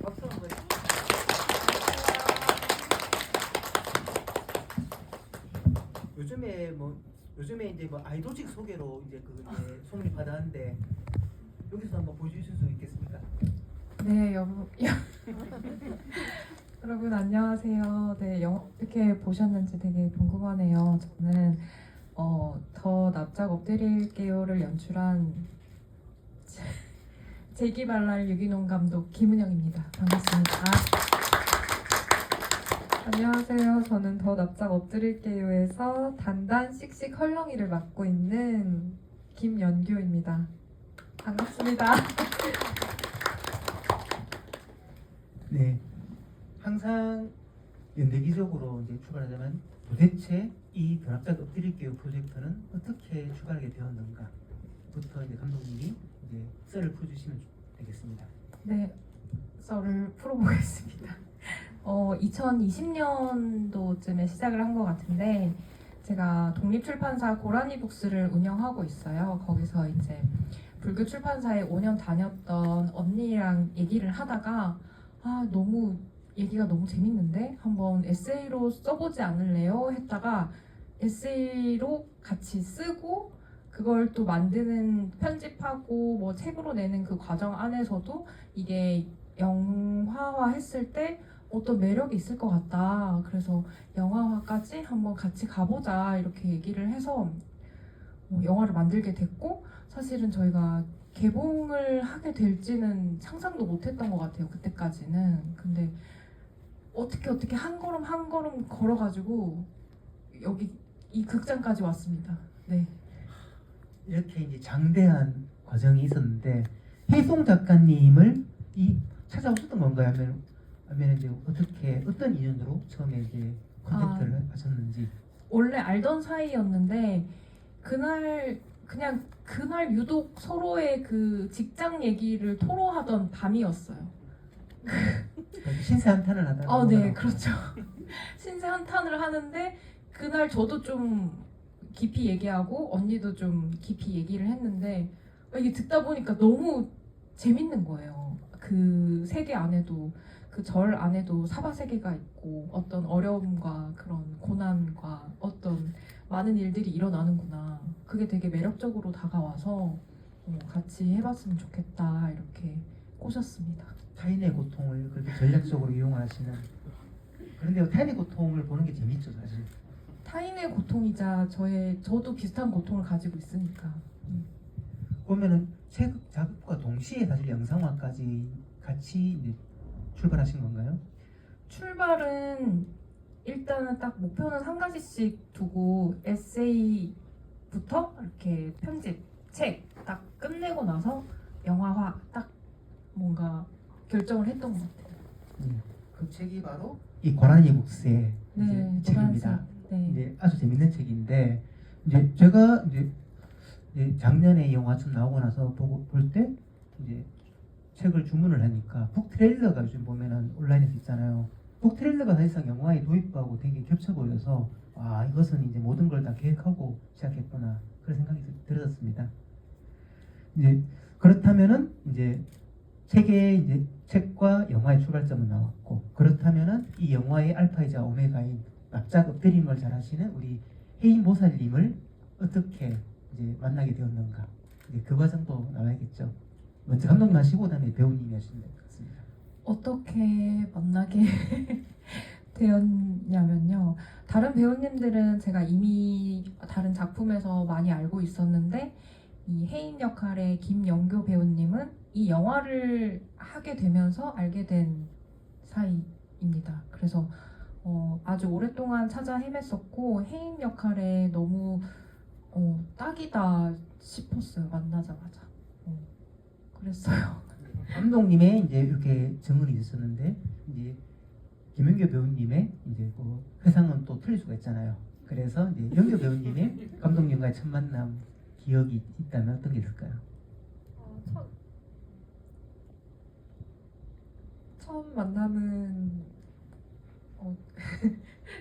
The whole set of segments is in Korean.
박수 한번. 요즘에 이제 뭐 아이돌직 소개로 이제 이제 소문이 받았는데 여기서 한번 보여주실 수 있겠습니까? 네, 여러분 안녕하세요. 네, 어떻게 보셨는지 되게 궁금하네요. 저는 더 납작 엎드릴게요를 연출한 재기발랄 유기농 감독 김은영입니다. 반갑습니다. 안녕하세요. 저는 더 납작 엎드릴게요에서 단단 씩씩 헐렁이를 맡고 있는 김연규입니다. 반갑습니다. 네, 항상 연대기적으로 이제 출발하자면 도대체 이 변압작 엎드릴게요 프로젝트는 어떻게 출발하게 되었는가부터 이제 감독님이 이제 썰을 풀어주시면 되겠습니다. 네, 썰을 풀어보겠습니다. 2020년도쯤에 시작을 한 것 같은데 제가 독립출판사 고라니북스를 운영하고 있어요. 거기서 이제 불교 출판사에 5년 다녔던 언니랑 얘기를 하다가 너무 얘기가 너무 재밌는데 한번 에세이로 써보지 않을래요? 했다가 에세이로 같이 쓰고 그걸 또 만드는 편집하고 뭐 책으로 내는 그 과정 안에서도 이게 영화화 했을 때 어떤 매력이 있을 것 같다. 그래서 영화화까지 한번 같이 가보자 이렇게 얘기를 해서 영화를 만들게 됐고 사실은 저희가 개봉을 하게 될지는 상상도 못했던 것 같아요. 그때까지는. 근데 어떻게 한 걸음 한 걸음 걸어가지고 여기 이 극장까지 왔습니다. 네. 이렇게 이제 장대한 과정이 있었는데 혜송 작가님을 찾아오셨던 건가요? 아니면 이제 어떤 인연으로 처음에 이제 컨택트를 하셨는지. 원래 알던 사이였는데 그날 유독 서로의 그 직장 얘기를 토로하던 밤이었어요. 신세 한탄을 하다가. 네, 그렇죠. 신세 한탄을 하는데 그날 저도 좀 깊이 얘기하고 언니도 좀 깊이 얘기를 했는데 이게 듣다 보니까 너무 재밌는 거예요. 그 세계 안에도 그 절 안에도 사바 세계가 있고 어떤 어려움과 그런 고난과 어떤 많은 일들이 일어나는구나. 그게 되게 매력적으로 다가와서 같이 해봤으면 좋겠다 이렇게 꼬셨습니다. 타인의 고통을 그렇게 전략적으로 이용하시는. 그런데 타인의 고통을 보는 게 재밌죠, 사실. 타인의 고통이자 저도 비슷한 고통을 가지고 있으니까. 보면은 책 작업과 동시에 사실 영상화까지 같이 이제 출발하신 건가요? 출발은 일단은 딱 목표는 한 가지씩 두고 에세이부터 이렇게 편집, 책 딱 끝내고 나서 영화화 딱 뭔가 결정을 했던 것 같아요. 그 책이 바로 이 고라니 북스의 네, 책입니다. 네. 이제 아주 재밌는 책인데 이제 제가 이제 작년에 영화 좀 나오고 나서 볼 때 이제 책을 주문을 하니까 북 트레일러가 요즘 보면은 온라인에서 있잖아요. 북 트레일러가 사실상 영화에 도입하고 되게 겹쳐 보여서 이것은 이제 모든 걸 다 계획하고 시작했구나 그런 생각이 들었습니다. 이제 그렇다면은 이제 책과 영화의 출발점은 나왔고 그렇다면은 이 영화의 알파이자 오메가인 납작 엎드림을 잘하시는 우리 혜인 보살님을 어떻게 이제 만나게 되었는가 이제 그 과정도 나와야겠죠. 먼저 감독님 하시고 그다음에 배우님이 하시면 될 것 같습니다. 어떻게 만나게 되었냐면요. 다른 배우님들은 제가 이미 다른 작품에서 많이 알고 있었는데 이 혜인 역할의 김영교 배우님은 이 영화를 하게 되면서 알게 된 사이입니다. 그래서 아주 오랫동안 찾아 헤맸었고 혜인 역할에 너무 딱이다 싶었어요. 만나자마자. 그랬어요. 감독님의 이제 이렇게 정은이 있었는데 이제 김연교 배우님의 이제 그 회상은 또 틀릴 수가 있잖아요. 그래서 이제 연교 배우님의 감독님과의 첫 만남 기억이 있다면 어떤 게 있을까요? 처음 만남은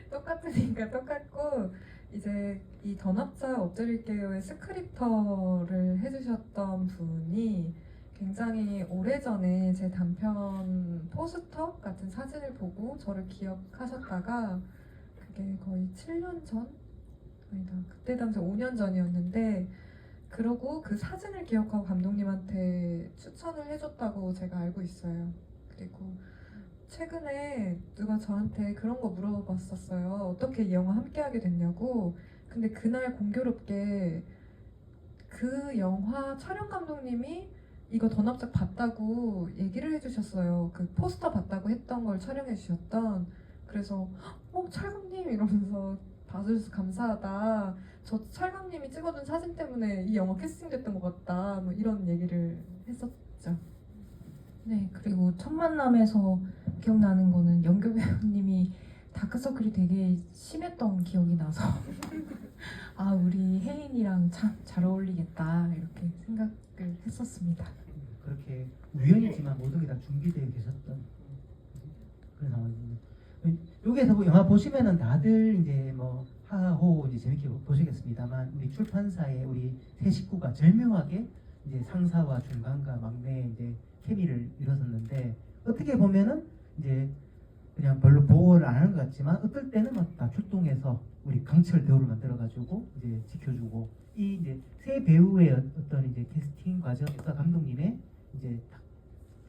똑같으니까 똑같고 이제 이 더 납작 엎드릴게요의 스크립터를 해주셨던 분이 굉장히 오래전에 제 단편 포스터 같은 사진을 보고 저를 기억하셨다가 그게 거의 7년 전? 아니다. 그때 당시 5년 전이었는데 그러고 그 사진을 기억하고 감독님한테 추천을 해줬다고 제가 알고 있어요. 그리고 최근에 누가 저한테 그런 거 물어봤었어요. 어떻게 이 영화 함께 하게 됐냐고. 근데 그날 공교롭게 그 영화 촬영 감독님이 이거 더납작 봤다고 얘기를 해주셨어요. 그 포스터 봤다고 했던 걸 촬영해 주셨던. 그래서 촬감님 이러면서 봐주셔서 감사하다. 저 촬감님이 찍어준 사진 때문에 이 영화 캐스팅됐던 것 같다. 뭐 이런 얘기를 했었죠. 네, 그리고 첫 만남에서 기억나는 거는 연교 배우님이 다크서클이 되게 심했던 기억이 나서 아, 우리 혜인이랑 참 잘 어울리겠다 이렇게 생각을 했었습니다. 그렇게 우연이지만 모든 게 다 준비되어 계셨던 그런 상황입니다. 여기에서 뭐 영화 보시면은 다들 이제 뭐 하하호 이제 재밌게 보시겠습니다만 우리 출판사의 우리 세 식구가 절묘하게 이제 상사와 중간과 막내 이제 케미를 이뤘었는데 어떻게 보면은 이제 그냥 별로 보호를 안 하는 것 같지만 어떨 때는 막 다 출동해서 우리 강철 대우를 만들어가지고 이제 지켜주고 이 이제 세 배우의 어떤 이제 캐스팅 과정에서 감독님의 이제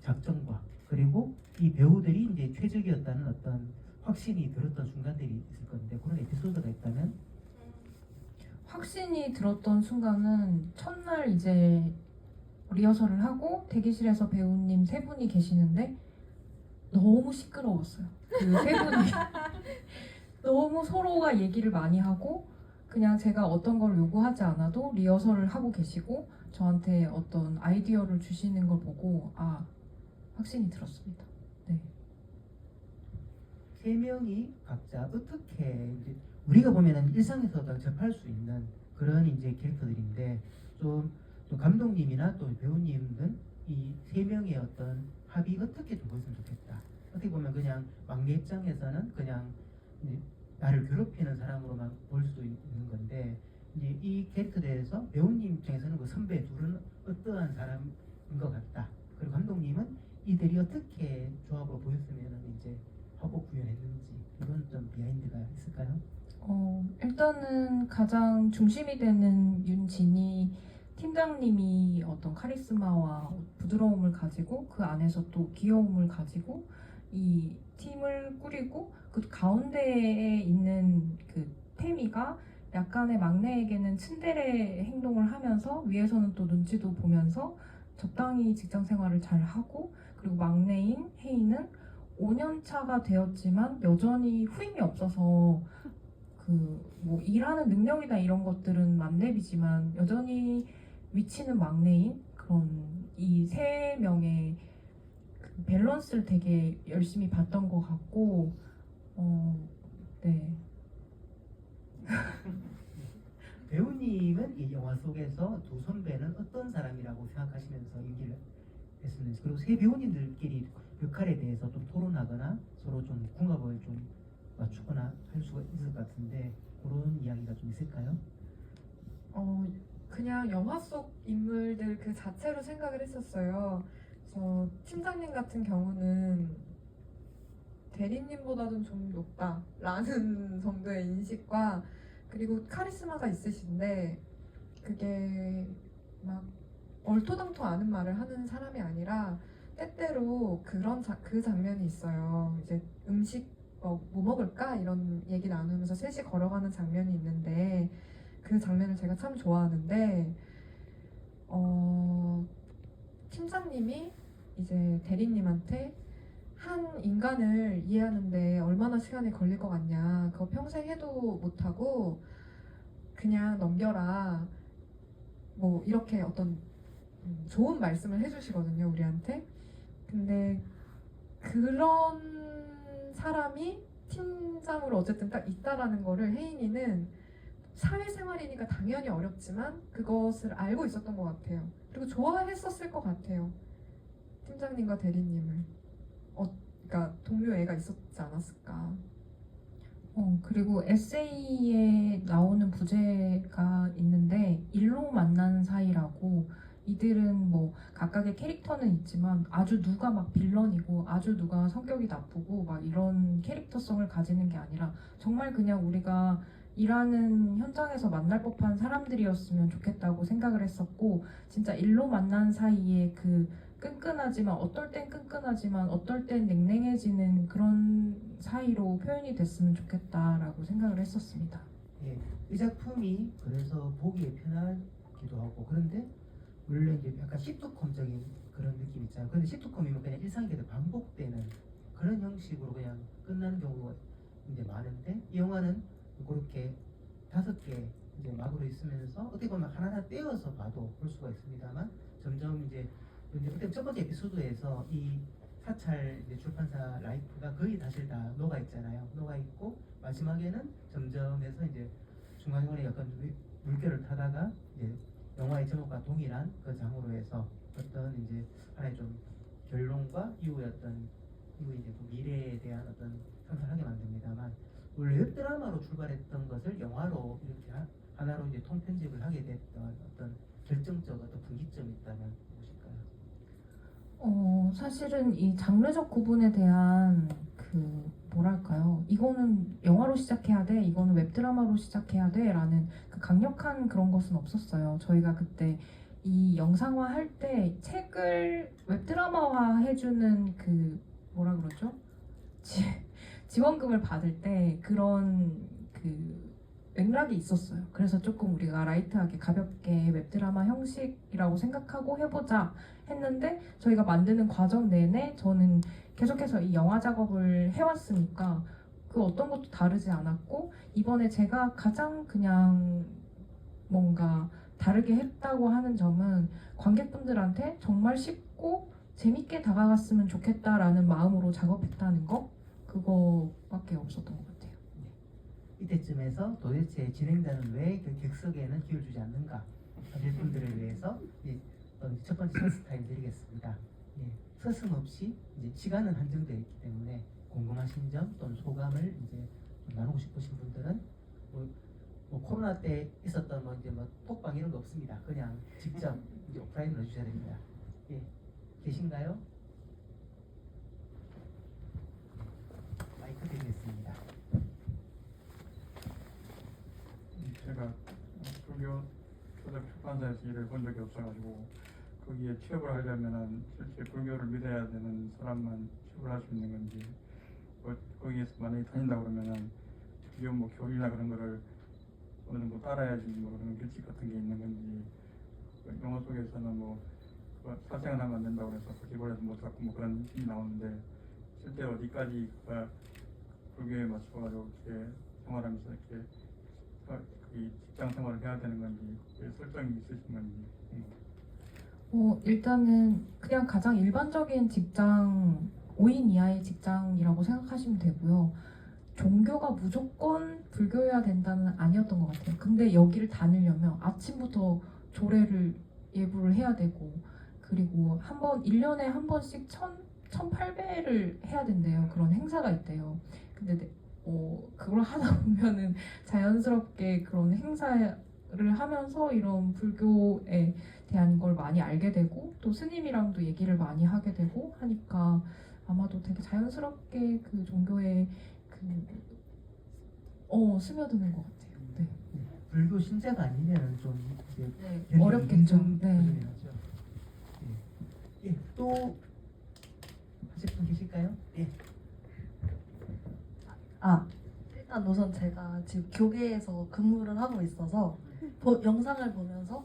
작정과 그리고 이 배우들이 이제 최적이었다는 어떤 확신이 들었던 순간들이 있을 건데 그런 에피소드가 있다면 확신이 들었던 순간은 첫날 이제 리허설을 하고 대기실에서 배우님 세 분이 계시는데 너무 시끄러웠어요. 그 세 분이 너무 서로가 얘기를 많이 하고 그냥 제가 어떤 걸 요구하지 않아도 리허설을 하고 계시고 저한테 어떤 아이디어를 주시는 걸 보고 아, 확신이 들었습니다. 네. 세 명이 각자 어떻게 이제 우리가 보면은 일상에서도 접할 수 있는 그런 이제 캐릭터들인데 좀 감독님이나 또 배우님은 이 세 명의 어떤 합이 어떻게 좀 보였으면 좋겠다. 어떻게 보면 그냥 막내 입장에서는 그냥 이제 나를 괴롭히는 사람으로만 볼 수 있는 건데 이제 이 캐릭터들에서 배우님 입장에서는 그 선배 둘은 어떠한 사람인 것 같다. 그리고 감독님은 이들이 어떻게 조합으로 보였으면 이제 하고 구현했는지 이런 좀 비하인드가 있을까요? 일단은 가장 중심이 되는 윤진이 팀장님이 어떤 카리스마와 부드러움을 가지고 그 안에서 또 귀여움을 가지고 이 팀을 꾸리고 그 가운데에 있는 그 태미가 약간의 막내에게는 츤데레 행동을 하면서 위에서는 또 눈치도 보면서 적당히 직장 생활을 잘 하고 그리고 막내인 혜인은 5년 차가 되었지만 여전히 후임이 없어서 그 뭐 일하는 능력이나 이런 것들은 만렙이지만 여전히 위치는 막내인 그런 이 세 명의 그 밸런스를 되게 열심히 봤던 것 같고 네. 배우님은 이 영화 속에서 두 선배는 어떤 사람이라고 생각하시면서 연기를 했었는지 그리고 세 배우님들끼리 역할에 대해서 좀 토론하거나 서로 좀 궁합을 좀 맞추거나 할 수가 있을 것 같은데 그런 이야기가 좀 있을까요? 그냥 영화 속 인물들 그 자체로 생각을 했었어요. 그래서 팀장님 같은 경우는 대리님보다는 좀 높다라는 정도의 인식과 그리고 카리스마가 있으신데 그게 막 얼토당토 않은 말을 하는 사람이 아니라 때때로 그 장면이 있어요. 이제 음식 뭐 먹을까 이런 얘기 나누면서 셋이 걸어가는 장면이 있는데 그 장면을 제가 참 좋아하는데 팀장님이 이제 대리님한테 한 인간을 이해하는데 얼마나 시간이 걸릴 것 같냐 그거 평생 해도 못하고 그냥 넘겨라 뭐 이렇게 어떤 좋은 말씀을 해주시거든요 우리한테. 근데 그런 사람이 팀장으로 어쨌든 딱 있다라는 거를 혜인이는 사회생활이니까 당연히 어렵지만 그것을 알고 있었던 것 같아요. 그리고 좋아했었을 것 같아요. 팀장님과 대리님을. 그러니까 동료 애가 있었지 않았을까. 그리고 에세이에 나오는 부제가 있는데 일로 만난 사이라고 이들은 뭐 각각의 캐릭터는 있지만 아주 누가 막 빌런이고 아주 누가 성격이 나쁘고 막 이런 캐릭터성을 가지는 게 아니라 정말 그냥 우리가 일하는 현장에서 만날 법한 사람들이었으면 좋겠다고 생각을 했었고, 진짜 일로 만난 사이에 그 끈끈하지만 어떨 땐 끈끈하지만 어떨 땐 냉랭해지는 그런 사이로 표현이 됐으면 좋겠다라고 생각을 했었습니다. 예, 이 작품이 그래서 보기에 편하기도 하고, 그런데 물론 이제 약간 시트콤적인 그런 느낌 있잖아요. 근데 시트콤이면 그냥 일상이 계속 반복되는 그런 형식으로 그냥 끝나는 경우가 이제 많은데, 이 영화는 그렇게 5개 이제 막으로 있으면서 어떻게 보면 하나하나 떼어서 봐도 볼 수가 있습니다만, 점점 이제 어떻게 첫 번째 에피소드에서 이 사찰 이제 출판사 라이프가 거의 사실 다 녹아 있잖아요. 녹아 있고 마지막에는 점점 해서 이제 중간중간에 약간 물결을 타다가 이제 영화의 제목과 동일한 그 장으로 해서 어떤 이제 하나의 좀 결론과 이후의 어떤 이후의 이제 그 미래에 대한 어떤 상상을 하게 만듭니다만, 원래 웹드라마로 출발했던 것을 영화로 이렇게 하나로 이제 통편집을 하게 됐던 어떤 결정적 어떤 분기점이 있다면 무엇일까요? 사실은 이 장르적 구분에 대한 그 뭐랄까요? 이거는 영화로 시작해야 돼, 이거는 웹드라마로 시작해야 돼 라는 그 강력한 그런 것은 없었어요. 저희가 그때 이 영상화 할 때 책을 웹드라마화 해주는 그 뭐라 그러죠? 지원금을 받을 때 그런 그 맥락이 있었어요. 그래서 조금 우리가 라이트하게 가볍게 웹드라마 형식이라고 생각하고 해보자 했는데, 저희가 만드는 과정 내내 저는 계속해서 이 영화 작업을 해왔으니까 그 어떤 것도 다르지 않았고, 이번에 제가 가장 그냥 뭔가 다르게 했다고 하는 점은 관객분들한테 정말 쉽고 재밌게 다가갔으면 좋겠다라는 마음으로 작업했다는 거, 그거밖에 없었던 것 같아요. 이때쯤에서 도대체 진행자는 왜 그 객석에는 기회를 주지 않는가 하실 분들을 위해서 첫 번째 서스 타임 드리겠습니다. 예, 서슴없이 이제 시간은 한정되어 있기 때문에 궁금하신 점 또는 소감을 이제 나누고 싶으신 분들은 뭐 코로나 때 있었던 뭐 이제 뭐 톡방 이런 거 없습니다. 그냥 직접 이제 오프라인으로 해주셔야 됩니다. 예, 계신가요? 마이크 드리겠습니다. 제가 불교 조작 출판사에서 일을 본 적이 없어가지고 거기에 취업을 하려면은 실제 불교를 믿어야 되는 사람만 취업을 할 수 있는 건지, 거기에서 만약에 다닌다 그러면은 불교 뭐 교리나 그런 거를 어느 정도 따라야지 뭐 그런 규칙 같은 게 있는 건지, 영화 속에서는 뭐 사생활 하면 안 된다고 해서 기본에서 못 잡고 뭐 그런 식이 나오는데, 실제 어디까지 불교에 맞춰가지고 이렇게 생활하면서 이렇게 이 직장 생활을 해야 되는 건지, 설정이 있으신 건지. 일단은 그냥 가장 일반적인 직장, 5인 이하의 직장이라고 생각하시면 되고요. 종교가 무조건 불교여야 된다는 아니었던 것 같아요. 근데 여기를 다니려면 아침부터 조례를 예불을 해야 되고, 그리고 1년에 한 번씩 1,800를 해야 된대요. 그런 행사가 있대요. 근데 그걸 하다 보면은 자연스럽게 그런 행사를 하면서 이런 불교에 대한 걸 많이 알게 되고, 또 스님이랑도 얘기를 많이 하게 되고 하니까 아마도 되게 자연스럽게 그 종교에 스며드는 것 같아요. 네. 불교 신자가 아니면 좀 이제 네, 어렵겠죠. 네. 예, 또 하실 분 계실까요? 예. 일단 우선 제가 지금 교계에서 근무를 하고 있어서 영상을 보면서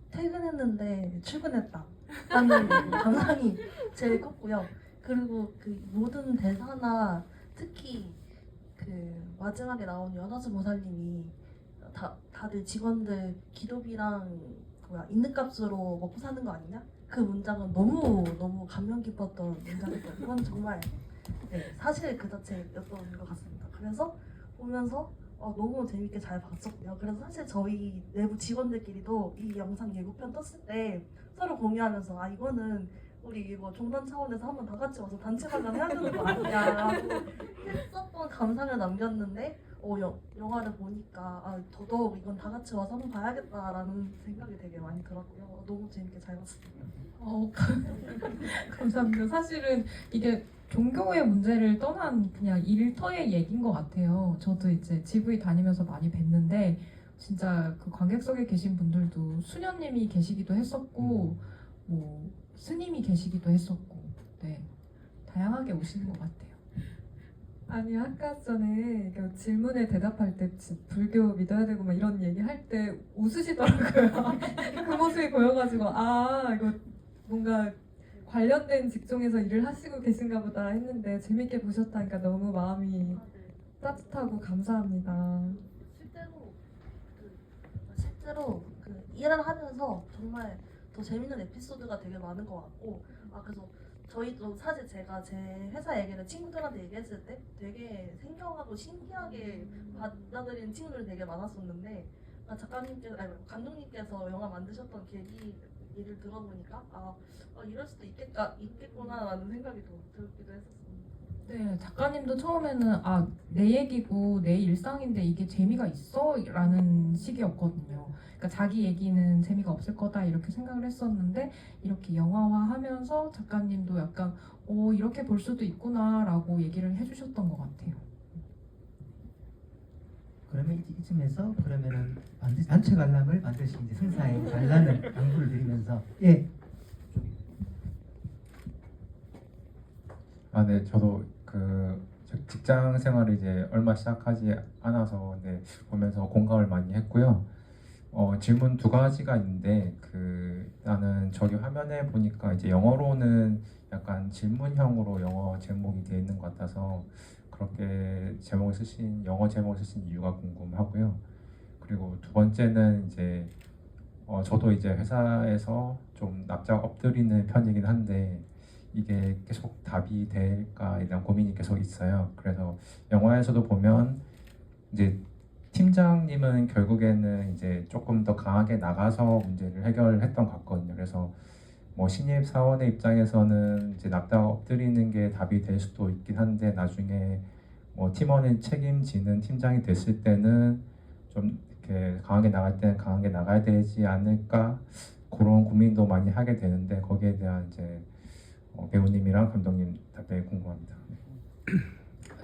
퇴근했는데 출근했다 라는 감상이 제일 컸고요. 그리고 그 모든 대사나 특히 그 마지막에 나온 연화수 보살님이 다들 직원들 기도비랑 있는 값으로 먹고 사는 거 아니냐? 그 문장은 너무 감명 깊었던 문장이었고, 이건 정말 사실 그 자체였던 것 같습니다. 그래서 보면서 너무 재밌게 잘 봤었고요. 그래서 사실 저희 내부 직원들끼리도 이 영상 예고편 떴을 때 서로 공유하면서 이거는 우리 이거 종단 차원에서 한번 다 같이 와서 단체 관람 해야 되는 거 아니냐라고 했었던 감상을 남겼는데, 영화를 보니까 더더욱 이건 다 같이 와서 한번 봐야겠다라는 생각이 되게 많이 들었고요. 너무 재밌게 잘 봤습니다. 감사합니다. 사실은 이게 종교의 문제를 떠난 그냥 일터의 얘기인 것 같아요. 저도 이제 GV 다니면서 많이 뵀는데 진짜 그 관객석에 계신 분들도 수녀님이 계시기도 했었고 뭐 스님이 계시기도 했었고 네 다양하게 오시는 것 같아요. 아니 아까 전에 그 질문에 대답할 때 불교 믿어야 되고 막 이런 얘기 할 때 웃으시더라고요. 그 모습이 보여가지고 이거 뭔가 관련된 직종에서 일을 하시고 계신가 보다 했는데 재밌게 보셨다니까 너무 마음이 따뜻하고 감사합니다. 실제로 그 일을 하면서 정말 더 재밌는 에피소드가 되게 많은 것 같고 그래서 저희도 사실 제가 제 회사 얘기를 친구들한테 얘기했을 때 되게 생경하고 신기하게 받아들이는 친구들이 되게 많았었는데 감독님께서 영화 만드셨던 계기를 들어보니까 이럴 수도 있겠구나라는 생각이 들기도 했었습니다. 네, 작가님도 처음에는 내 얘기고 내 일상인데 이게 재미가 있어? 라는 식이었거든요. 그러니까 자기 얘기는 재미가 없을 거다 이렇게 생각을 했었는데 이렇게 영화화하면서 작가님도 약간 이렇게 볼 수도 있구나 라고 얘기를 해주셨던 것 같아요. 그러면 이쯤에서 그러면은 반드시 단체 관람을 반드시 이제 승사에 달라는 당부를 드리면서 네, 저도 직장 생활을 이제 얼마 시작하지 않아서 보면서 공감을 많이 했고요. 질문 두 가지가 있는데 나는 저기 화면에 보니까 이제 영어로는 약간 질문형으로 영어 제목이 되어 있는 것 같아서 그렇게 영어 제목을 쓰신 이유가 궁금하고요. 그리고 두 번째는 이제 저도 이제 회사에서 좀 납작 엎드리는 편이긴 한데 이게 계속 답이 될까에 대한 고민이 계속 있어요. 그래서 영화에서도 보면 이제 팀장님은 결국에는 이제 조금 더 강하게 나가서 문제를 해결했던 것 같거든요. 그래서 뭐 신입 사원의 입장에서는 이제 납작 엎드리는 게 답이 될 수도 있긴 한데 나중에 뭐 팀원을 책임지는 팀장이 됐을 때는 좀 이렇게 강하게 나갈 때는 강하게 나가야 되지 않을까 그런 고민도 많이 하게 되는데 거기에 대한 이제 배우님이랑 감독님 답변이 궁금합니다.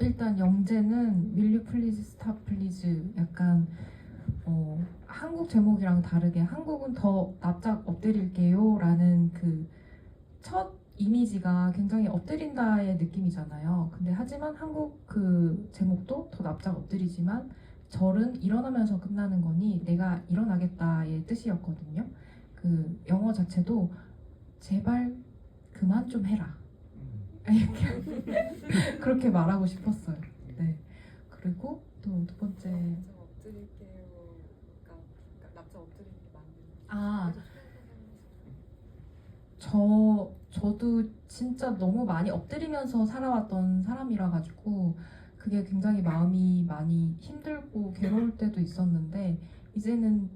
일단 영재는 Will you please stop please 약간 한국 제목이랑 다르게 한국은 더 납작 엎드릴게요 라는 그 첫 이미지가 굉장히 엎드린다의 느낌이잖아요. 근데 하지만 한국 그 제목도 더 납작 엎드리지만 절은 일어나면서 끝나는 거니 내가 일어나겠다의 뜻이었거든요. 그 영어 자체도 제발 그만 좀 해라. 이렇게 그렇게 말하고 싶었어요. 네. 그리고 또 두 번째 납작 엎드리는 게 맞는. 저도 진짜 너무 많이 엎드리면서 살아왔던 사람이라 가지고 그게 굉장히 마음이 많이 힘들고 괴로울 때도 있었는데 이제는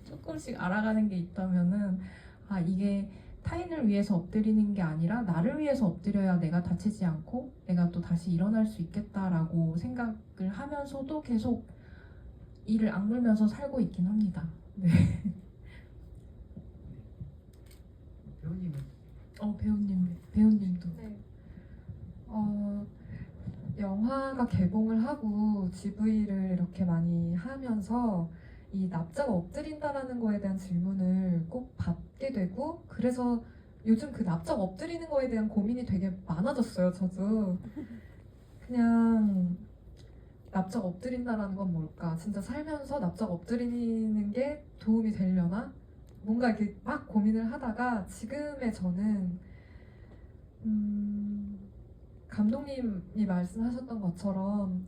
조금씩 알아가는 게 있다면은 이게 타인을 위해서 엎드리는 게 아니라 나를 위해서 엎드려야 내가 다치지 않고 내가 또 다시 일어날 수 있겠다라고 생각을 하면서도 계속 이를 악물면서 살고 있긴 합니다. 네. 배우님은 배우님도. 네. 영화가 개봉을 하고 GV를 이렇게 많이 하면서 이 납작 엎드린다라는 거에 대한 질문을 꼭 받게 되고 그래서 요즘 그 납작 엎드리는 거에 대한 고민이 되게 많아졌어요. 저도 그냥 납작 엎드린다라는 건 뭘까? 진짜 살면서 납작 엎드리는 게 도움이 되려나? 뭔가 이렇게 막 고민을 하다가 지금의 저는 감독님이 말씀하셨던 것처럼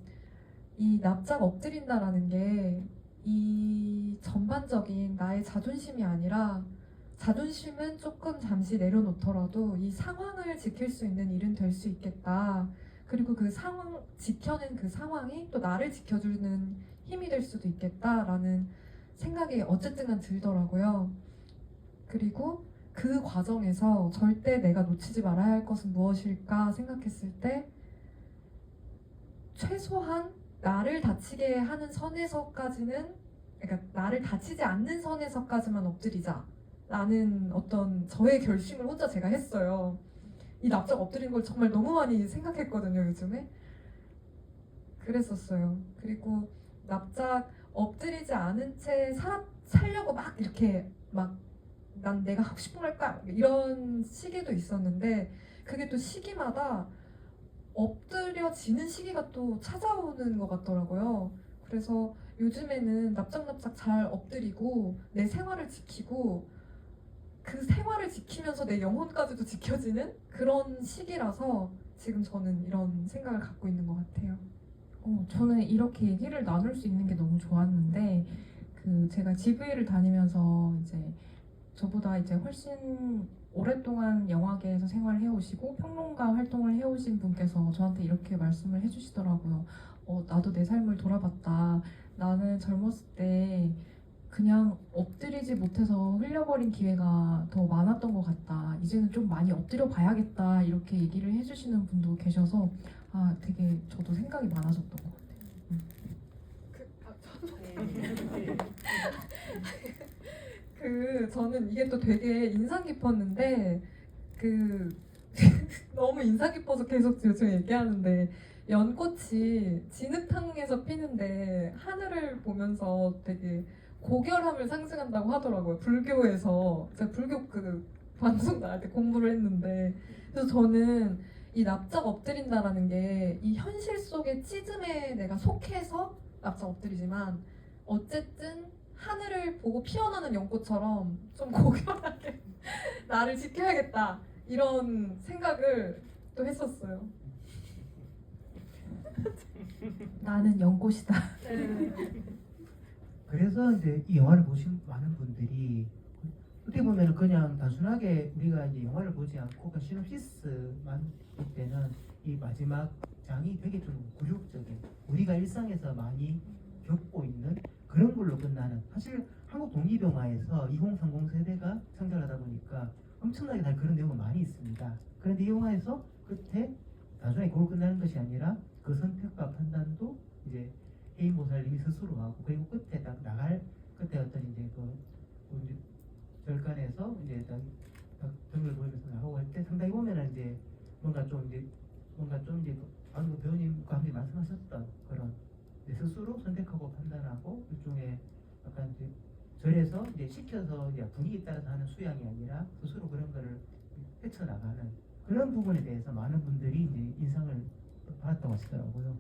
이 납작 엎드린다라는 게 이 전반적인 나의 자존심이 아니라 자존심은 조금 잠시 내려놓더라도 이 상황을 지킬 수 있는 일은 될 수 있겠다. 그리고 그 상황, 지켜낸 그 상황이 또 나를 지켜주는 힘이 될 수도 있겠다라는 생각이 어쨌든 간 들더라고요. 그리고 그 과정에서 절대 내가 놓치지 말아야 할 것은 무엇일까 생각했을 때 최소한 나를 다치게 하는 선에서까지는, 그러니까 나를 다치지 않는 선에서까지만 엎드리자 라는 어떤 저의 결심을 혼자 제가 했어요. 이 납작 엎드리는 걸 정말 너무 많이 생각했거든요, 요즘에. 그랬었어요. 그리고 납작 엎드리지 않은 채 살려고 막 이렇게 막 난 내가 하고 싶은 걸 할까 이런 시기도 있었는데, 그게 또 시기마다 엎드려지는 시기가 또 찾아오는 것 같더라고요. 그래서 요즘에는 납작납작 잘 엎드리고 내 생활을 지키고 그 생활을 지키면서 내 영혼까지도 지켜지는 그런 시기라서 지금 저는 이런 생각을 갖고 있는 것 같아요. 저는 이렇게 얘기를 나눌 수 있는 게 너무 좋았는데 제가 GV를 다니면서 이제 저보다 이제 훨씬 오랫동안 영화계에서 생활을 해오시고 평론가 활동을 해오신 분께서 저한테 이렇게 말씀을 해주시더라고요. 나도 내 삶을 돌아봤다. 나는 젊었을 때 그냥 엎드리지 못해서 흘려버린 기회가 더 많았던 것 같다. 이제는 좀 많이 엎드려 봐야겠다. 이렇게 얘기를 해주시는 분도 계셔서 되게 저도 생각이 많아졌던 것 같아요. 저는 이게 또 되게 인상 깊었는데 너무 인상 깊어서 계속 요즘 얘기하는데, 연꽃이 진흙탕에서 피는데 하늘을 보면서 되게 고결함을 상징한다고 하더라고요. 불교에서 제가 불교 방송 나갈 때 공부를 했는데, 그래서 저는 이 납작 엎드린다라는 게 이 현실 속의 찌즘에 내가 속해서 납작 엎드리지만 어쨌든 하늘을 보고 피어나는 연꽃처럼 좀 고결하게 나를 지켜야겠다 이런 생각을 또 했었어요. 나는 연꽃이다. 그래서 이제 이 영화를 보신 많은 분들이 어떻게 보면 그냥 단순하게 우리가 이제 영화를 보지 않고 그 시놉시스만 볼 때는 이 마지막 장이 되게 좀 굴욕적인, 우리가 일상에서 많이 겪고 있는 그런 걸로 끝나는, 사실 한국 독립영화에서 2030 세대가 창작을 하다 보니까 엄청나게 다 그런 내용은 많이 있습니다. 그런데 이 영화에서 끝에 단순히 그걸 끝나는 것이 아니라 그 선택과 판단도 이제 해인 보살님이 스스로 하고, 그리고 끝에 딱 나갈 끝에 어떤 이제 이제 절간에서 이제 딱 등을 보이면서 나가고 할 때 상당히 보면은 이제 뭔가 좀 이제 방금 배우님과 함께 말씀하셨던 그런 스스로 선택하고 판단하고 일종의 약간 이제 절에서 이제 시켜서 이제 분위기에 따라서 하는 수양이 아니라 스스로 그런 거를 헤쳐나가는 그런 부분에 대해서 많은 분들이 이제 인상을 받았다고 하시더라고요.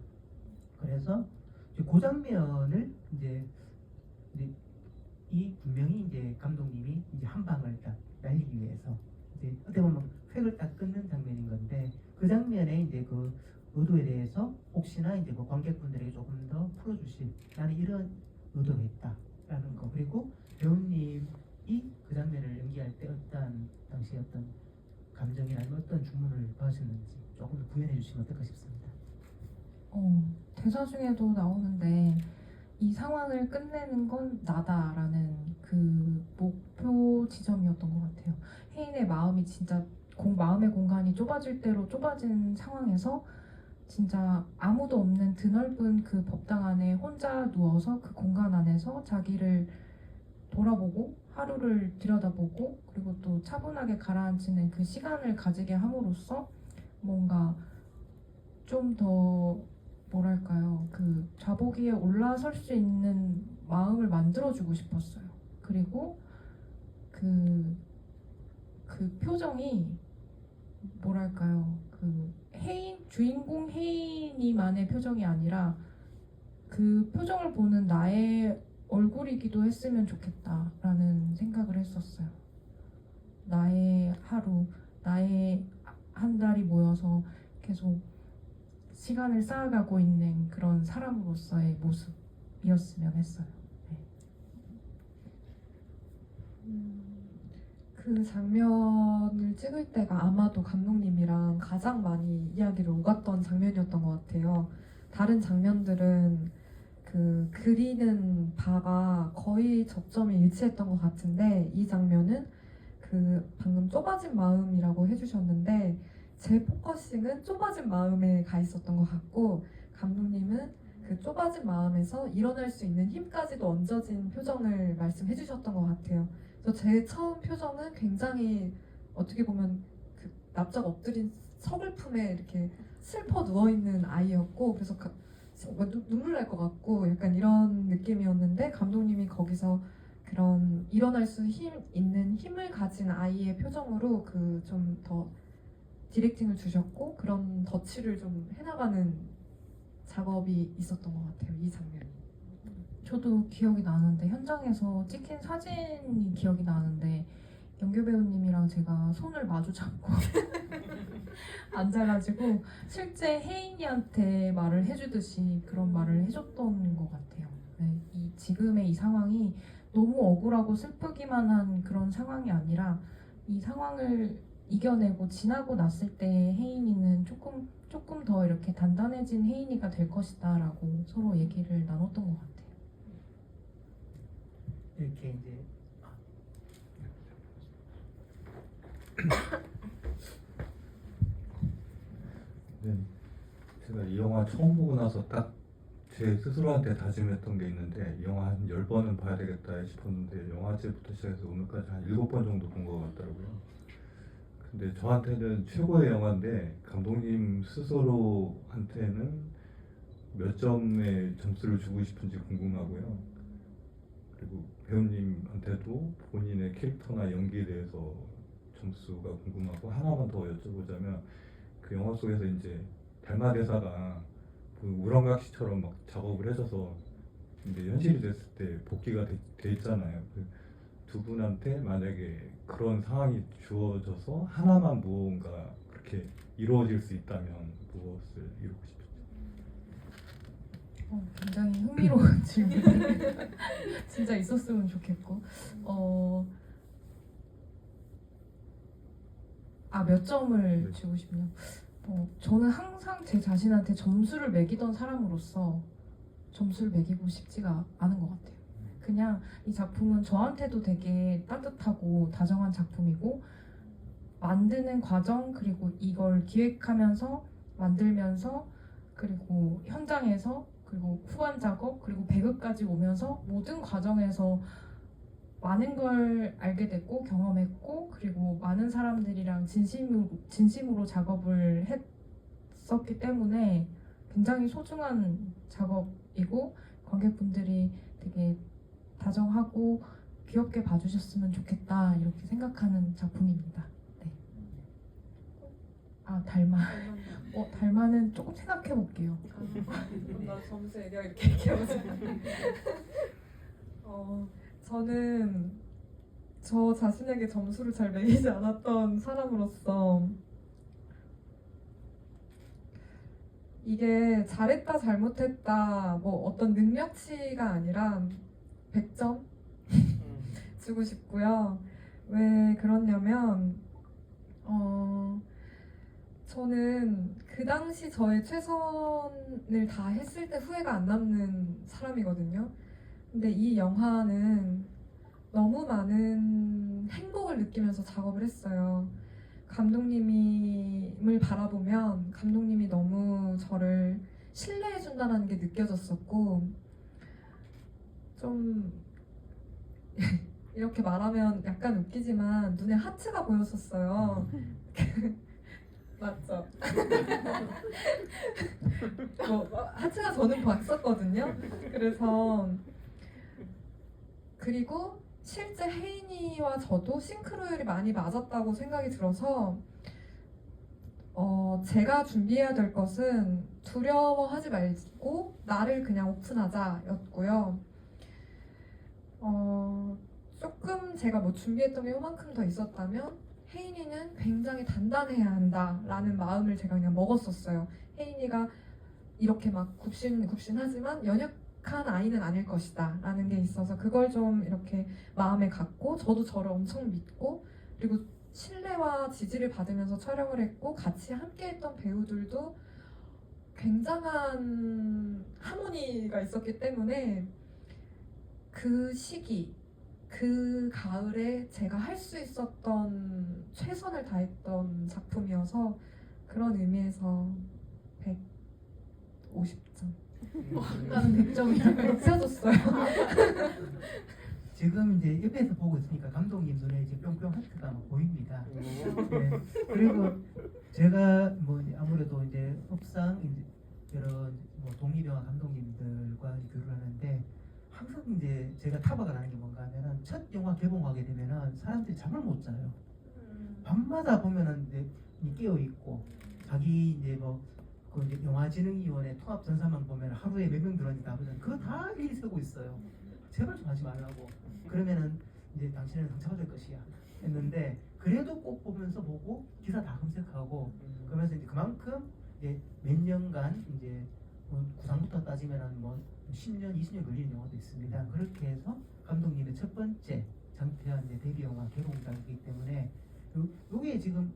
그래서 이제 그 장면을 이제 이 분명히 이제 감독님이 이제 한 방을 딱 날리기 위해서 이제 어떻게 보면 획을 딱 끊는 장면인 건데, 그 장면에 이제 그 의도에 대해서 혹시나 이제 그 관객분들에게 조금 더 풀어주실, 나는 이런 의도가 있다라는 거, 그리고 배우님이 그 장면을 연기할 때 어떤 당시 어떤 감정이나 아니면 어떤 주문을 받으셨는지 조금 더 부연해 주시면 어떨까 싶습니다. 대사 중에도 나오는데 이 상황을 끝내는 건 나다라는 그 목표 지점이었던 것 같아요. 혜인의 마음이 진짜 마음의 공간이 좁아질 대로 좁아진 상황에서 진짜 아무도 없는 드넓은 그 법당 안에 혼자 누워서 그 공간 안에서 자기를 돌아보고 하루를 들여다보고 그리고 또 차분하게 가라앉히는 그 시간을 가지게 함으로써 뭔가 좀 더 뭐랄까요, 그 좌보기에 올라설 수 있는 마음을 만들어주고 싶었어요. 그리고 그 표정이 뭐랄까요, 주인공 혜인이만의 표정이 아니라 그 표정을 보는 나의 얼굴이기도 했으면 좋겠다라는 생각을 했었어요. 나의 하루, 나의 한 달이 모여서 계속 시간을 쌓아가고 있는 그런 사람으로서의 모습이었으면 했어요. 그 장면을 찍을 때가 아마도 감독님이랑 가장 많이 이야기를 오갔던 장면이었던 것 같아요. 다른 장면들은 그 그리는 바가 거의 접점이 일치했던 것 같은데, 이 장면은 그 방금 좁아진 마음이라고 해주셨는데 제 포커싱은 좁아진 마음에 가 있었던 것 같고, 감독님은 그 좁아진 마음에서 일어날 수 있는 힘까지도 얹어진 표정을 말씀해 주셨던 것 같아요. 그래서 제 처음 표정은 굉장히 어떻게 보면 그 납작 엎드린 서글픔에 이렇게 슬퍼 누워있는 아이였고, 그래서 눈물 날 것 같고 약간 이런 느낌이었는데, 감독님이 거기서 그런 일어날 수 있는 힘을 가진 아이의 표정으로 그 좀 더 디렉팅을 주셨고, 그런 덧칠을 좀 해나가는 작업이 있었던 것 같아요, 이 장면이. 저도 기억이 나는데, 현장에서 찍힌 사진이 기억이 나는데, 연규 배우님이랑 제가 손을 마주 잡고 앉아가지고 실제 혜인이한테 말을 해주듯이 그런 말을 해줬던 것 같아요. 네, 지금의 이 상황이 너무 억울하고 슬프기만 한 그런 상황이 아니라, 이 상황을 이겨내고 지나고 났을 때 혜인이는 조금 더 이렇게 단단해진 혜인이가 될 것이다라고 서로 얘기를 나눴던 것 같아요. 이렇게 이제 네, 제가 이 영화 처음 보고 나서 딱 제 스스로한테 다짐했던 게 있는데, 이 영화 한 10번은 봐야 되겠다 싶었는데 영화제부터 시작해서 오늘까지 한 7번 정도 본 것 같더라고요. 근데 저한테는 최고의 영화인데 감독님 스스로한테는 몇 점의 점수를 주고 싶은지 궁금하고요. 그리고 배우님한테도 본인의 캐릭터나 연기에 대해서 점수가 궁금하고, 하나만 더 여쭤보자면 그 영화 속에서 이제 달마 대사가 그 우렁각시처럼 막 작업을 해줘서 이제 현실이 됐을 때 복귀가 돼 있잖아요. 그 두 분한테 만약에 그런 상황이 주어져서 하나만 무언가 그렇게 이루어질 수 있다면 무엇을 이루고 싶으세요? 굉장히 흥미로운 질문이 진짜 있었으면 좋겠고, 몇 점을 네. 주고 싶냐? 저는 항상 제 자신한테 점수를 매기던 사람으로서 점수를 매기고 싶지가 않은 것 같아요. 그냥 이 작품은 저한테도 되게 따뜻하고 다정한 작품이고, 만드는 과정, 그리고 이걸 기획하면서 만들면서, 그리고 현장에서, 그리고 후반 작업, 그리고 배급까지 오면서 모든 과정에서 많은 걸 알게 됐고 경험했고, 그리고 많은 사람들이랑 진심으로 작업을 했었기 때문에 굉장히 소중한 작업이고, 관객분들이 되게 다정하고 귀엽게 봐주셨으면 좋겠다 이렇게 생각하는 작품입니다. 네. 달마. 달마는 조금 생각해 볼게요. 나 점수 얘기가 이렇게 얘기하지. 저는 저 자신에게 점수를 잘 매기지 않았던 사람으로서, 이게 잘했다 잘못했다 뭐 어떤 능력치가 아니라 100점 주고 싶고요. 왜 그러냐면 저는 그 당시 저의 최선을 다 했을 때 후회가 안 남는 사람이거든요. 근데 이 영화는 너무 많은 행복을 느끼면서 작업을 했어요. 감독님을 바라보면 감독님이 너무 저를 신뢰해준다는 게 느껴졌었고, 좀 이렇게 말하면 약간 웃기지만 눈에 하트가 보였었어요. 맞죠? 하트가 저는 봤었거든요. 그리고 실제 혜인이와 저도 싱크로율이 많이 맞았다고 생각이 들어서, 제가 준비해야 될 것은 두려워하지 말고 나를 그냥 오픈하자였고요. 조금 제가 뭐 준비했던 게 요만큼 더 있었다면 혜인이는 굉장히 단단해야 한다라는 마음을 제가 그냥 먹었었어요. 혜인이가 이렇게 막 굽신굽신하지만 연약한 아이는 아닐 것이다 라는 게 있어서 그걸 좀 이렇게 마음에 갖고, 저도 저를 엄청 믿고, 그리고 신뢰와 지지를 받으면서 촬영을 했고, 같이 함께 했던 배우들도 굉장한 하모니가 있었기 때문에 그 시기, 그 가을에 제가 할 수 있었던 최선을 다했던 작품이어서, 그런 의미에서 50점. 나는 100점이라고 써줬어요. 지금 이제 옆에서 보고 있으니까 감독님 눈에 이제 뿅뿅 하트가 막 보입니다. 네. 그리고 제가 뭐 이제 아무래도 이제 업상 이제 여러 뭐 독립영화 감독님들과 교류를 하는데 항상 이제 제가 타박을 하는 게 뭔가 하면은 첫 영화 개봉하게 되면은 사람들이 잠을 못 자요. 밤마다 보면은 이제 깨어 있고 자기 이제 그 이제 영화진흥위원회 통합 전산망 보면 하루에 몇 명 들어왔는지 다 보면 그거 다 일일이 쓰고 있어요. 제발 좀 하지 말라고. 그러면은 이제 당신은 상처받을 것이야 했는데 그래도 꼭 보면서 보고 기사 다 검색하고 그러면서 이제 그만큼 이제 몇 년간 이제 뭐 구상부터 따지면은 뭐 10년, 20년 걸리는 영화도 있습니다. 그렇게 해서 감독님의 첫 번째 장태환 이제 데뷔 영화 개봉작이기 때문에 요게 지금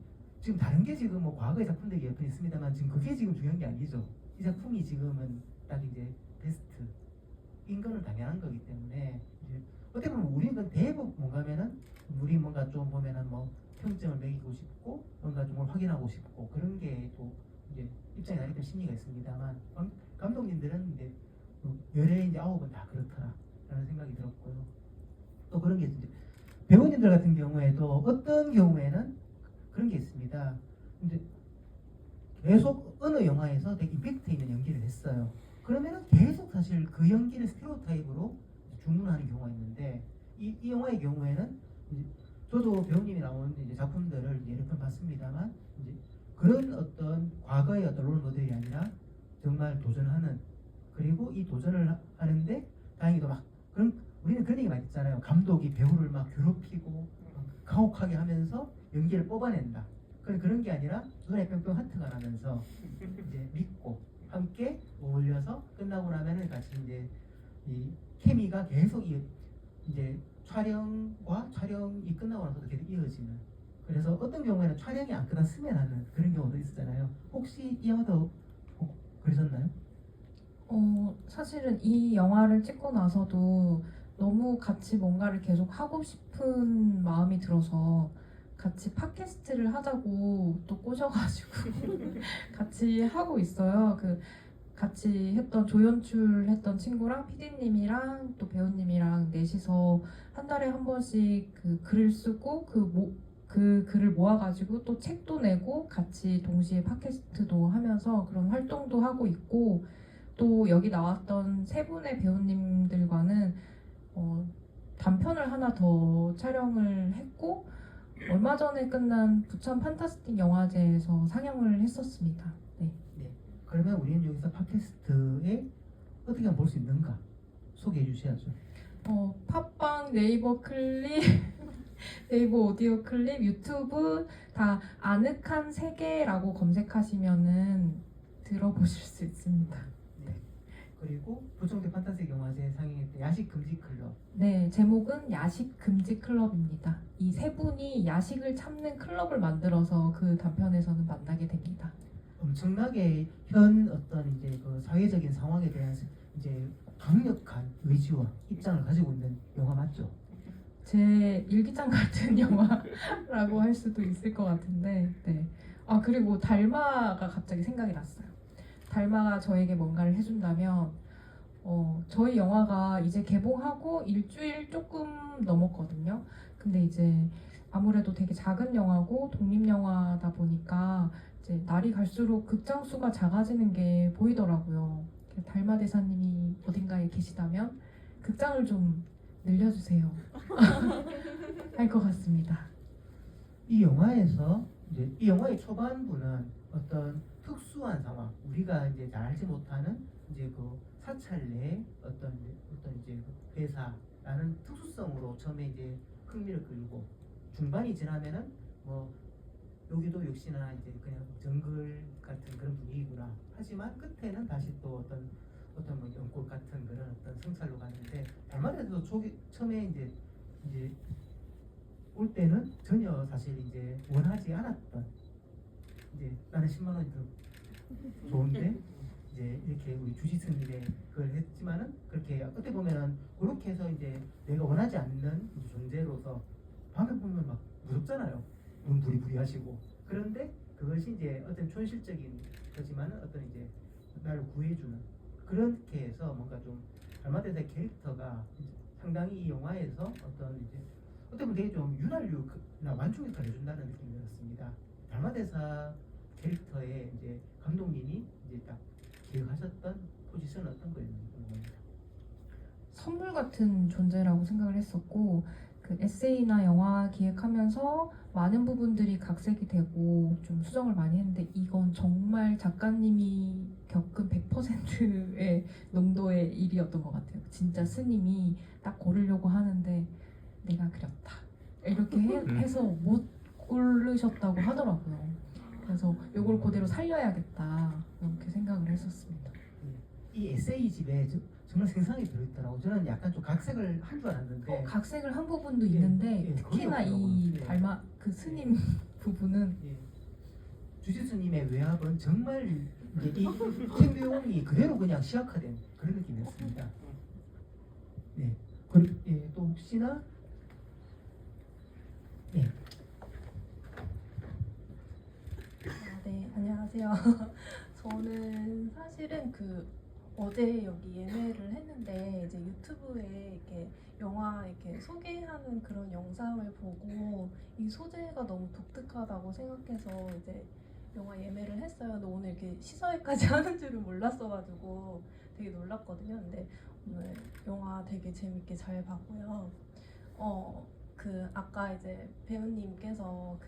다른 게 지금 뭐 과거의 작품들이 몇 편 있습니다만 지금 그게 지금 중요한 게 아니죠. 이 작품이 지금은 딱 이제 베스트인 거는 당연한 거기 때문에 이제 어떻게 보면 우리는 그 대부분 뭔가면은 우리 뭔가 좀 보면은 뭐 평점을 매기고 싶고 뭔가 좀 확인하고 싶고 그런 게 또 이제 입장이 다르게 심리가 있습니다만 감독님들은 이제 열에 이제 9은 다 그렇더라라는 생각이 들었고요. 또 그런 게 이제 배우님들 같은 경우에도 어떤 경우에는 그런 게 있습니다. 이제 계속 어느 영화에서 되게 임팩트 있는 연기를 했어요. 그러면은 계속 사실 그 연기를 스테레오타입으로 주문하는 경우가 있는데 이 영화의 경우에는 이제 저도 배우님이 나오는 이제 작품들을 이제 여러 편 봤습니다만 이제 그런 어떤 과거의 어떤 롤 모델이 아니라 정말 도전하는 그리고 이 도전을 하는데 다행히도 막 그런 우리는 그런 얘기 많이 듣잖아요. 감독이 배우를 막 괴롭히고 가혹하게 하면서 연기를 뽑아낸다. 그런 게 아니라 눈에 뿅뿅 하트가 나면서 이제 믿고 함께 어울려서 끝나고 나면은 같이 이제 이 케미가 계속 이제 촬영이 끝나고 나서도 계속 이어지는. 그래서 어떤 경우에는 촬영이 안 끝났으면 하는 그런 경우도 있었잖아요. 혹시 이 영화도 그러셨나요? 사실은 이 영화를 찍고 나서도 너무 같이 뭔가를 계속 하고 싶은 마음이 들어서 같이 팟캐스트를 하자고 또 꼬셔가지고 같이 하고 있어요. 그 같이 했던 조연출했던 친구랑 PD님이랑 또 배우님이랑 넷이서 한 달에 한 번씩 그 글을 쓰고 그 글을 모아가지고 또 책도 내고 같이 동시에 팟캐스트도 하면서 그런 활동도 하고 있고 또 여기 나왔던 세 분의 배우님들과는 단편을 하나 더 촬영을 했고 얼마 전에 끝난 부천 판타스틱 영화제에서 상영을 했었습니다. 네. 그러면 우리는 여기서 팟캐스트에 어떻게 하면 볼 수 있는가 소개해 주셔야죠. 팟빵, 네이버 클립, 네이버 오디오 클립, 유튜브 다 아늑한 세계라고 검색하시면은 들어보실 수 있습니다. 그리고 부천대 판타스틱 영화제 상영했던 야식 금지 클럽. 네, 제목은 야식 금지 클럽입니다. 이 세 분이 야식을 참는 클럽을 만들어서 그 단편에서는 만나게 됩니다. 엄청나게 현 어떤 이제 그 사회적인 상황에 대한 이제 강력한 의지와 입장을 가지고 있는 영화 맞죠? 제 일기장 같은 영화라고 할 수도 있을 것 같은데, 네. 아 그리고 달마가 갑자기 생각이 났어요. 달마가 저에게 뭔가를 해준다면, 저희 영화가 이제 개봉하고 일주일 조금 넘었거든요. 근데 이제 아무래도 되게 작은 영화고 독립 영화다 보니까 이제 날이 갈수록 극장 수가 작아지는 게 보이더라고요. 달마 대사님이 어딘가에 계시다면 극장을 좀 늘려주세요. 할 것 같습니다. 이 영화에서 이제 이 영화의 초반부는 어떤 특수한 상황, 우리가 이제 잘 알지 못하는 이제 그 사찰 내 어떤 이제 그 회사라는 특수성으로 처음에 이제 흥미를 끌고 중반이 지나면은 뭐 여기도 역시나 이제 그냥 정글 같은 그런 분위기구나. 하지만 끝에는 다시 또 어떤 뭐 연꽃 같은 그런 어떤 성찰로 가는데 달마에서도 처음에 이제 올 때는 전혀 사실 이제 원하지 않았던 이제 나는 10만 원이 더 좋은데 이제 이렇게 우리 주식승리에 그걸 했지만은 그렇게 어떻게 보면은 그렇게 해서 이제 내가 원하지 않는 이제 존재로서 방금 보면 막 무섭잖아요. 눈 부리부리하시고 그런데 그것이 이제 어떤 촌실적인 거지만은 어떤 이제 나를 구해주는 그렇게 해서 뭔가 좀 달마대사의 캐릭터가 상당히 이 영화에서 어떻게 보면 되게 좀 윤활유나 완충 역할을 해준다는 느낌이 들었습니다. 달마대사 캐릭터의 이제 감독님이 이제 딱 기획하셨던 포지션은 어떤 거였는지 궁금합니다. 선물 같은 존재라고 생각을 했었고 그 에세이나 영화 기획하면서 많은 부분들이 각색이 되고 좀 수정을 많이 했는데 이건 정말 작가님이 겪은 100%의 농도의 일이었던 것 같아요. 진짜 스님이 딱 고르려고 하는데 내가 그렸다 이렇게 해서 못 고르셨다고 하더라고요. 그래서 이걸 그대로 살려야겠다 이렇게 생각을 했었습니다. 이 에세이집에 정말 생생하게 들어있더라고. 저는 약간 좀 각색을 한 줄 알았는데 각색을 한 부분도 예, 있는데 예, 특히나 거의 이 없더라고요. 예. 달마 그 스님 부분은 예. 주지스님의 외압은 정말 이제 이 캔배용이 그대로 그냥 시약화된 그런 느낌이었습니다. 네. 그리고 또 혹시나 네. 네, 안녕하세요. 저는 사실은 어제 여기 예매를 했는데 이제 유튜브에 이렇게 영화 이렇게 소개하는 그런 영상을 보고 이 소재가 너무 독특하다고 생각해서 이제 영화 예매를 했어요. 근데 오늘 이렇게 시사회까지 하는 줄은 몰랐어가지고 되게 놀랐거든요. 근데 오늘 영화 되게 재밌게 잘 봤고요. 아까 이제 배우님께서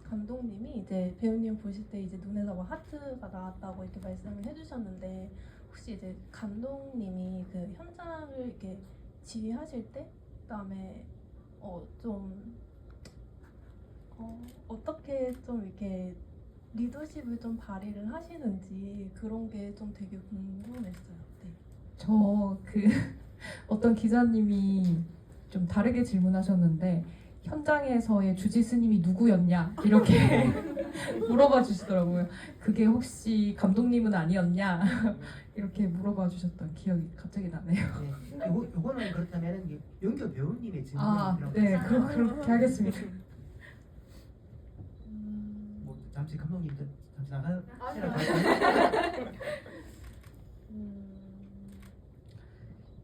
감독님이 이제 배우님 보실 때 이제 눈에서 막 하트가 나왔다고 이렇게 말씀을 해주셨는데 혹시 이제 감독님이 그 현장을 이렇게 지휘하실 때 그다음에 어떻게 좀 이렇게 리더십을 좀 발휘를 하시는지 그런 게 좀 되게 궁금했어요. 네. 저 어떤 기자님이 좀 다르게 질문하셨는데 현장에서의 주지 스님이 누구였냐 이렇게 물어봐 주시더라고요. 그게 혹시 감독님은 아니었냐 이렇게 물어봐 주셨던 기억이 갑자기 나네요. 네. 요거는 그렇다면 이게 연결 배우님의 아, 질문이라고 네, 그렇게 하겠습니다. 뭐 잠시 감독님 잠시 나가요.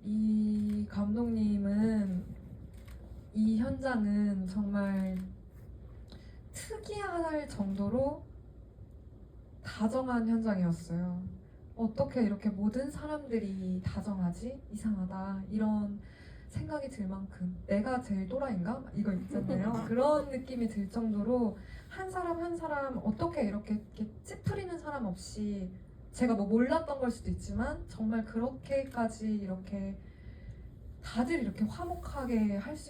이 감독님은 이 현장은 정말 특이할 정도로 다정한 현장이었어요. 어떻게 이렇게 모든 사람들이 다정하지? 이상하다. 이런 생각이 들 만큼 내가 제일 또라이인가? 이거 있잖아요. 그런 느낌이 들 정도로 한 사람 한 사람 어떻게 이렇게 찌푸리는 사람 없이 제가 뭐 몰랐던 걸 수도 있지만 정말 그렇게까지 이렇게 다들 이렇게 화목하게 할 수